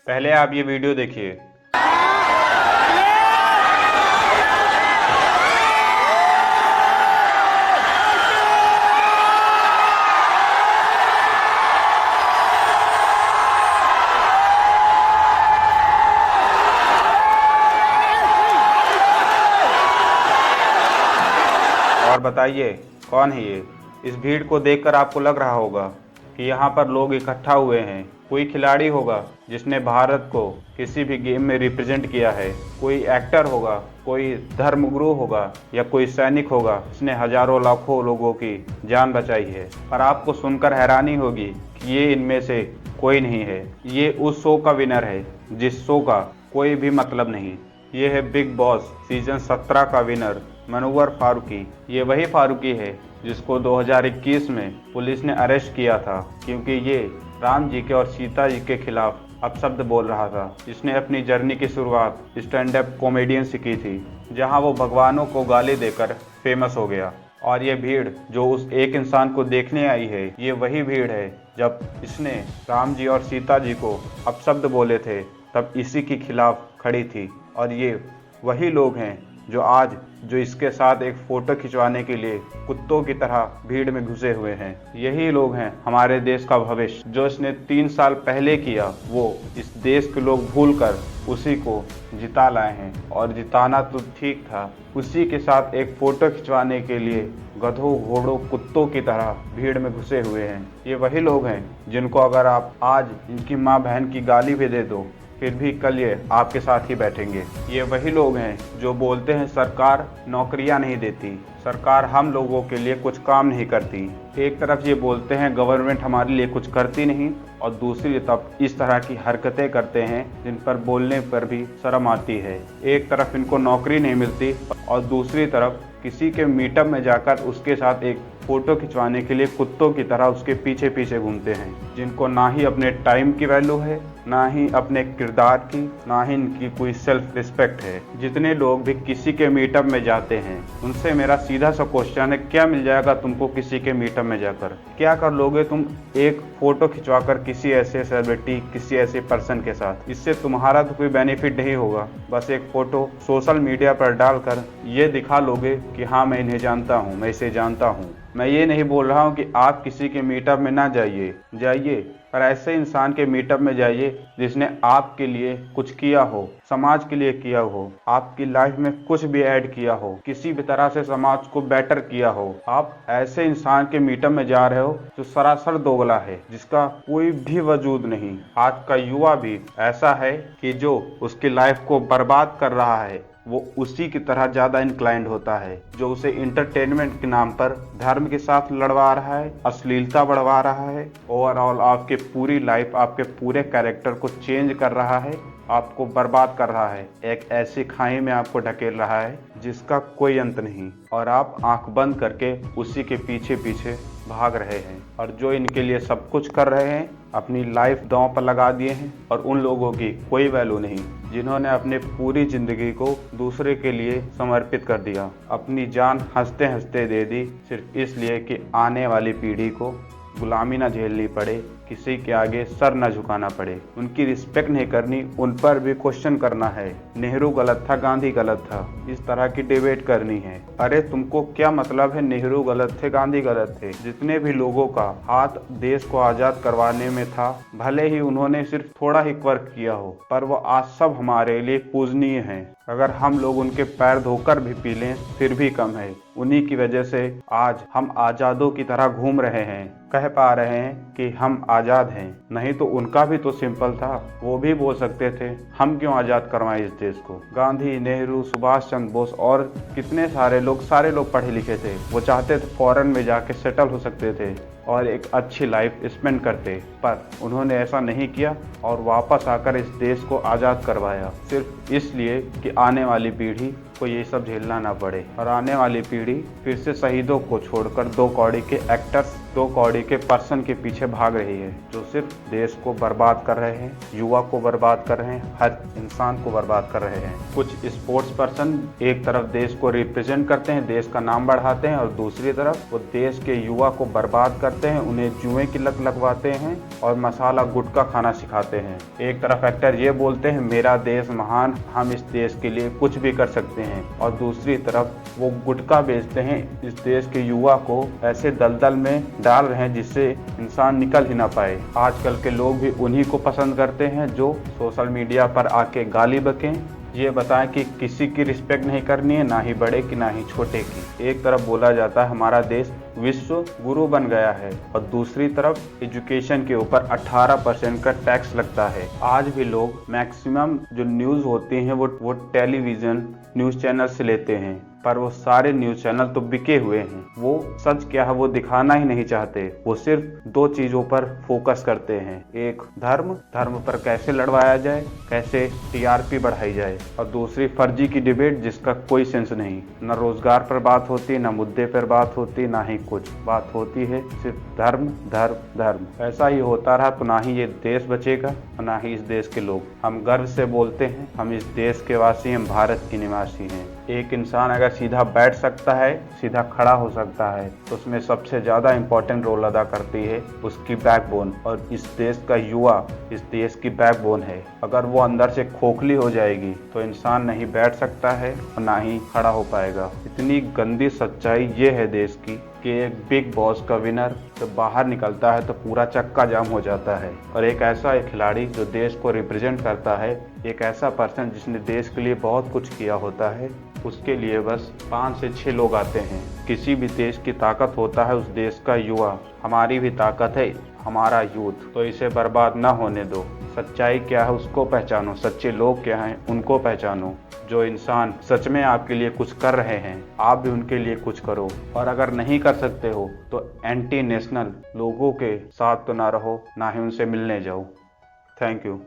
पहले आप ये वीडियो देखिए। और बताइए कौन है ये? इस भीड़ को देखकर आपको लग रहा होगा कि यहाँ पर लोग इकट्ठा हुए हैं। कोई खिलाड़ी होगा जिसने भारत को किसी भी गेम में रिप्रेजेंट किया है, कोई एक्टर होगा, कोई धर्मगुरु होगा या कोई सैनिक होगा जिसने हजारों लाखों लोगों की जान बचाई है। पर आपको सुनकर हैरानी होगी कि ये इनमें से कोई नहीं है। ये उस शो का विनर है जिस शो का कोई भी मतलब नहीं। ये है बिग बॉस सीजन 17 का विनर मनोवर फारूकी। ये वही फारूकी है जिसको 2021 में पुलिस ने अरेस्ट किया था क्योंकि ये राम जी के और सीता जी के खिलाफ अपशब्द बोल रहा था। इसने अपनी जर्नी की शुरुआत स्टैंड अप कॉमेडियन से की थी, जहां वो भगवानों को गाली देकर फेमस हो गया। और ये भीड़ जो उस एक इंसान को देखने आई है, ये वही भीड़ है जब इसने राम जी और सीता जी को अपशब्द बोले थे तब इसी के खिलाफ खड़ी थी। और ये वही लोग हैं जो इसके साथ एक फ़ोटो खिंचवाने के लिए कुत्तों की तरह भीड़ में घुसे हुए हैं। यही लोग हैं हमारे देश का भविष्य। जो इसने 3 साल पहले किया वो इस देश के लोग भूलकर उसी को जिता लाए हैं। और जिताना तो ठीक था, उसी के साथ एक फ़ोटो खिंचवाने के लिए गधों घोड़ों कुत्तों की तरह भीड़ में घुसे हुए हैं। ये वही लोग हैं जिनको अगर आप आज इनकी माँ बहन की गाली भी दे दो फिर भी कल ये आपके साथ ही बैठेंगे। ये वही लोग हैं जो बोलते हैं सरकार नौकरियां नहीं देती, सरकार हम लोगों के लिए कुछ काम नहीं करती। एक तरफ ये बोलते हैं गवर्नमेंट हमारे लिए कुछ करती नहीं, और दूसरी तरफ इस तरह की हरकतें करते हैं जिन पर बोलने पर भी शर्म आती है। एक तरफ इनको नौकरी नहीं मिलती और दूसरी तरफ किसी के मीटअप में जाकर उसके साथ एक फ़ोटो खिंचवाने के लिए कुत्तों की तरह उसके पीछे पीछे घूमते हैं, जिनको ना ही अपने टाइम की वैल्यू है, ना ही अपने किरदार की, ना ही इनकी कोई सेल्फ रिस्पेक्ट है। जितने लोग भी किसी के मीटअप में जाते हैं उनसे मेरा सीधा सा क्वेश्चन है, क्या मिल जाएगा तुमको किसी के मीटअप में जाकर? क्या कर लोगे तुम एक फ़ोटो खिंचवाकर किसी ऐसे सेलिब्रिटी, किसी ऐसे पर्सन के साथ? इससे तुम्हारा तो कोई बेनिफिट नहीं होगा। बस एक फ़ोटो सोशल मीडिया पर डालकर ये दिखा लोगे कि हाँ मैं इन्हें जानता हूँ, मैं इसे जानता हूँ। मैं ये नहीं बोल रहा हूँ कि आप किसी के मीटअप में ना जाइए, पर ऐसे इंसान के मीटअप में जाइए जिसने आपके लिए कुछ किया हो, समाज के लिए किया हो, आपकी लाइफ में कुछ भी ऐड किया हो, किसी भी तरह से समाज को बेटर किया हो। आप ऐसे इंसान के मीटअप में जा रहे हो जो सरासर दोगला है, जिसका कोई भी वजूद नहीं। आज का युवा भी ऐसा है कि जो उसकी लाइफ को बर्बाद कर रहा है वो उसी की तरह ज़्यादा इंक्लाइंड होता है, जो उसे इंटरटेनमेंट के नाम पर धर्म के साथ लड़वा रहा है, अश्लीलता बढ़वा रहा है, ओवरऑल आपके पूरी लाइफ, आपके पूरे कैरेक्टर को चेंज कर रहा है, आपको बर्बाद कर रहा है, एक ऐसी खाई में आपको ढकेल रहा है जिसका कोई अंत नहीं। और आप आंख बंद करके उसी के पीछे पीछे भाग रहे हैं। और जो इनके लिए सब कुछ कर रहे हैं अपनी लाइफ दांव पर लगा दिए हैं, और उन लोगों की कोई वैल्यू नहीं जिन्होंने अपने पूरी जिंदगी को दूसरे के लिए समर्पित कर दिया, अपनी जान हंसते हंसते दे दी, सिर्फ इसलिए कि आने वाली पीढ़ी को गुलामी ना झेलनी पड़े, किसी के आगे सर न झुकाना पड़े। उनकी रिस्पेक्ट नहीं करनी, उन पर भी क्वेश्चन करना है। नेहरू गलत था, गांधी गलत था, इस तरह की डिबेट करनी है। अरे तुमको क्या मतलब है नेहरू गलत थे, गांधी गलत थे? जितने भी लोगों का हाथ देश को आज़ाद करवाने में था, भले ही उन्होंने सिर्फ थोड़ा ही वर्क किया हो, पर वो आज सब हमारे लिए पूजनीय हैं। अगर हम लोग उनके पैर धोकर भी पी लें फिर भी कम है। उन्हीं की वजह से आज हम आज़ादों की तरह घूम रहे हैं, कह पा रहे हैं कि हम आज़ाद हैं। नहीं तो उनका भी तो सिंपल था, वो भी बोल सकते थे हम क्यों आज़ाद करवाएं इस देश को। गांधी, नेहरू, सुभाष चंद्र बोस और कितने सारे लोग पढ़े लिखे थे। वो चाहते थे फॉरेन में जाके सेटल हो सकते थे और एक अच्छी लाइफ स्पेंड करते, पर उन्होंने ऐसा नहीं किया और वापस आकर इस देश को आज़ाद करवाया, सिर्फ इसलिए कि आने वाली पीढ़ी को ये सब झेलना ना पड़े। और आने वाली पीढ़ी फिर से शहीदों को छोड़कर 2 कौड़ी के एक्टर्स दो कौड़ी के पर्सन के पीछे भाग रही है, जो सिर्फ देश को बर्बाद कर रहे हैं, युवा को बर्बाद कर रहे हैं, हर इंसान को बर्बाद कर रहे हैं। कुछ स्पोर्ट्स पर्सन एक तरफ देश को रिप्रेजेंट करते हैं, देश का नाम बढ़ाते हैं, और दूसरी तरफ वो देश के युवा को बर्बाद करते हैं, उन्हें जुए की लत लगवाते हैं और मसाला गुटखा खाना सिखाते हैं। एक तरफ एक्टर ये बोलते हैं मेरा देश महान, हम इस देश के लिए कुछ भी कर सकते हैं, और दूसरी तरफ वो गुटखा बेचते हैं, इस देश के युवा को ऐसे दलदल में डाल रहे हैं जिससे इंसान निकल ही ना पाए। आजकल के लोग भी उन्हीं को पसंद करते हैं जो सोशल मीडिया पर आके गाली बकें, ये बताएं कि किसी की रिस्पेक्ट नहीं करनी है, ना ही बड़े की ना ही छोटे की। एक तरफ बोला जाता है हमारा देश विश्व गुरु बन गया है, और दूसरी तरफ एजुकेशन के ऊपर 18% का टैक्स लगता है। आज भी लोग मैक्सिमम जो न्यूज़ होती हैं वो टेलीविज़न न्यूज़ चैनल से लेते हैं, पर वो सारे न्यूज़ चैनल तो बिके हुए हैं। वो सच क्या है वो दिखाना ही नहीं चाहते, वो सिर्फ दो चीज़ों पर फोकस करते हैं, एक धर्म पर कैसे लड़वाया जाए, कैसे टीआरपी बढ़ाई जाए, और दूसरी फर्जी की डिबेट जिसका कोई सेंस नहीं। न रोजगार पर बात होती, न मुद्दे पर बात होती, ना ही कुछ बात होती है, सिर्फ धर्म धर्म धर्म। ऐसा ही होता रहा तो ना ही ये देश बचेगा और ना ही इस देश के लोग। हम गर्व से बोलते हैं हम इस देश के वासी हैं, भारत के निवासी हैं। एक इंसान अगर सीधा बैठ सकता है, सीधा खड़ा हो सकता है, तो उसमें सबसे ज़्यादा इम्पोर्टेंट रोल अदा करती है उसकी बैकबोन, और इस देश का युवा इस देश की बैकबोन है। अगर वो अंदर से खोखली हो जाएगी तो इंसान नहीं बैठ सकता है और ना ही खड़ा हो पाएगा। इतनी गंदी सच्चाई ये है देश की कि एक बिग बॉस का विनर जब बाहर निकलता है तो पूरा चक्का जाम हो जाता है, और एक ऐसा खिलाड़ी जो देश को रिप्रेजेंट करता है, एक ऐसा पर्सन जिसने देश के लिए बहुत कुछ किया होता है, उसके लिए बस 5 से 6 लोग आते हैं। किसी भी देश की ताकत होता है उस देश का युवा, हमारी भी ताकत है हमारा यूथ, तो इसे बर्बाद ना होने दो। सच्चाई क्या है उसको पहचानो, सच्चे लोग क्या हैं उनको पहचानो। जो इंसान सच में आपके लिए कुछ कर रहे हैं, आप भी उनके लिए कुछ करो, और अगर नहीं कर सकते हो तो एंटी नेशनल लोगों के साथ तो ना रहो, ना ही उनसे मिलने जाओ। Thank you.